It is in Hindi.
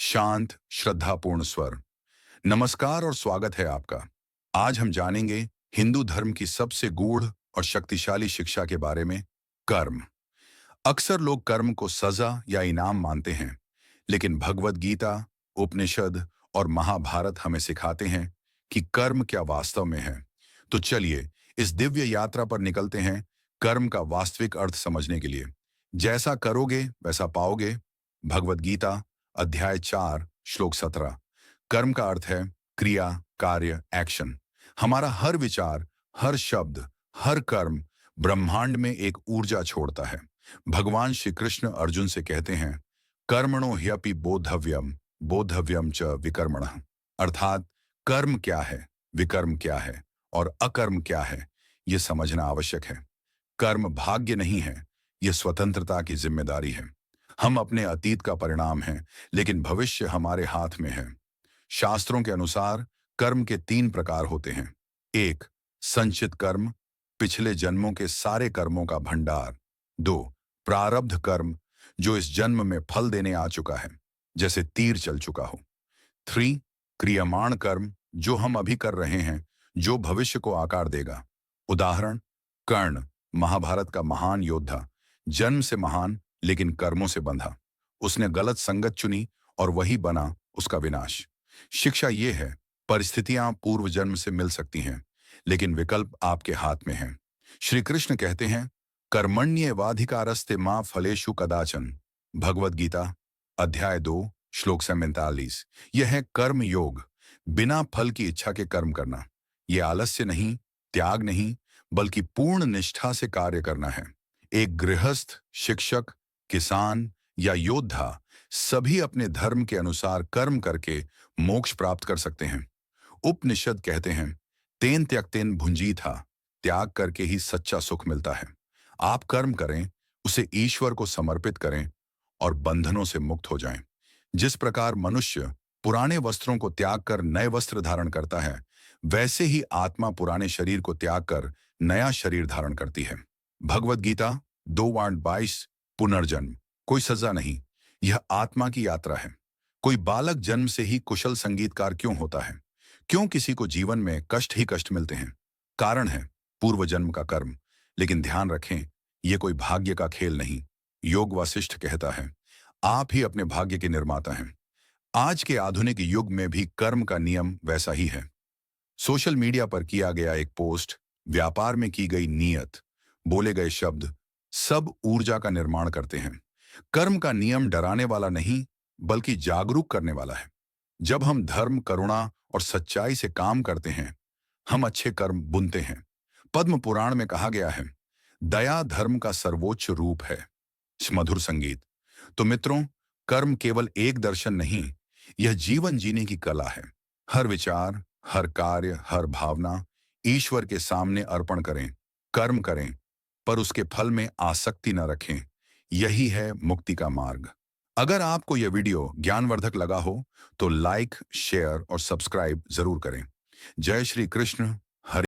शांत, श्रद्धापूर्ण स्वर। नमस्कार और स्वागत है आपका। आज हम जानेंगे हिंदू धर्म की सबसे गूढ़ और शक्तिशाली शिक्षा के बारे में, कर्म। अक्सर लोग कर्म को सजा या इनाम मानते हैं, लेकिन भगवद गीता, उपनिषद और महाभारत हमें सिखाते हैं कि कर्म क्या वास्तव में है। तो चलिए इस दिव्य यात्रा पर निकलते हैं, कर्म का वास्तविक अर्थ समझने के लिए। जैसा करोगे वैसा पाओगे। भगवद गीता, अध्याय 4, श्लोक 17। कर्म का अर्थ है क्रिया, कार्य, एक्शन। हमारा हर विचार, हर शब्द, हर कर्म ब्रह्मांड में एक ऊर्जा छोड़ता है। भगवान श्री कृष्ण अर्जुन से कहते हैं, कर्मणो ह्यपि बोद्धव्यम, बोद्धव्यम च विकर्मणः। अर्थात कर्म क्या है, विकर्म क्या है और अकर्म क्या है, यह समझना आवश्यक है। कर्म भाग्य नहीं है, यह स्वतंत्रता की जिम्मेदारी है। हम अपने अतीत का परिणाम हैं, लेकिन भविष्य हमारे हाथ में है। शास्त्रों के अनुसार कर्म के 3 प्रकार होते हैं। 1. संचित कर्म, पिछले जन्मों के सारे कर्मों का भंडार। 2. प्रारब्ध कर्म, जो इस जन्म में फल देने आ चुका है, जैसे तीर चल चुका हो। 3. क्रियमाण कर्म, जो हम अभी कर रहे हैं, जो भविष्य को आकार देगा। उदाहरण, कर्ण, महाभारत का महान योद्धा, जन्म से महान लेकिन कर्मों से बंधा। उसने गलत संगत चुनी और वही बना उसका विनाश। शिक्षा ये है, परिस्थितियां पूर्व जन्म से मिल सकती हैं, लेकिन विकल्प आपके हाथ में है। श्री कृष्ण कहते हैं, कर्मण्येवाधिकारस्ते मां फलेषु कदाचन। भगवद गीता, अध्याय 2, श्लोक 47। यह है कर्म योग, बिना फल की इच्छा के कर्म करना। यह आलस्य नहीं, त्याग नहीं, बल्कि पूर्ण निष्ठा से कार्य करना है। एक गृहस्थ, शिक्षक, किसान या योद्धा सभी अपने धर्म के अनुसार कर्म करके मोक्ष प्राप्त कर सकते हैं। उपनिषद कहते हैं, तेन त्यक्तेन भुंजी था, त्याग करके ही सच्चा सुख मिलता है। आप कर्म करें, उसे ईश्वर को समर्पित करें और बंधनों से मुक्त हो जाएं। जिस प्रकार मनुष्य पुराने वस्त्रों को त्याग कर नए वस्त्र धारण करता है, वैसे ही आत्मा पुराने शरीर को त्याग कर नया शरीर धारण करती है। भगवद गीता 2:22। पुनर्जन्म कोई सजा नहीं, यह आत्मा की यात्रा है। कोई बालक जन्म से ही कुशल संगीतकार क्यों होता है? क्यों किसी को जीवन में कष्ट ही कष्ट मिलते हैं? कारण है पूर्व जन्म का कर्म। लेकिन ध्यान रखें, यह कोई भाग्य का खेल नहीं। योग वासिष्ठ कहता है, आप ही अपने भाग्य के निर्माता हैं। आज के आधुनिक युग में भी कर्म का नियम वैसा ही है। सोशल मीडिया पर किया गया एक पोस्ट, व्यापार में की गई नियत, बोले गए शब्द, सब ऊर्जा का निर्माण करते हैं। कर्म का नियम डराने वाला नहीं, बल्कि जागरूक करने वाला है। जब हम धर्म, करुणा और सच्चाई से काम करते हैं, हम अच्छे कर्म बुनते हैं। पद्म पुराण में कहा गया है, दया धर्म का सर्वोच्च रूप है। मधुर संगीत। तो मित्रों, कर्म केवल एक दर्शन नहीं, यह जीवन जीने की कला है। हर विचार, हर कार्य, हर भावना ईश्वर के सामने अर्पण करें। कर्म करें, पर उसके फल में आसक्ति न रखें। यही है मुक्ति का मार्ग। अगर आपको यह वीडियो ज्ञानवर्धक लगा हो, तो लाइक, शेयर और सब्सक्राइब जरूर करें। जय श्री कृष्ण।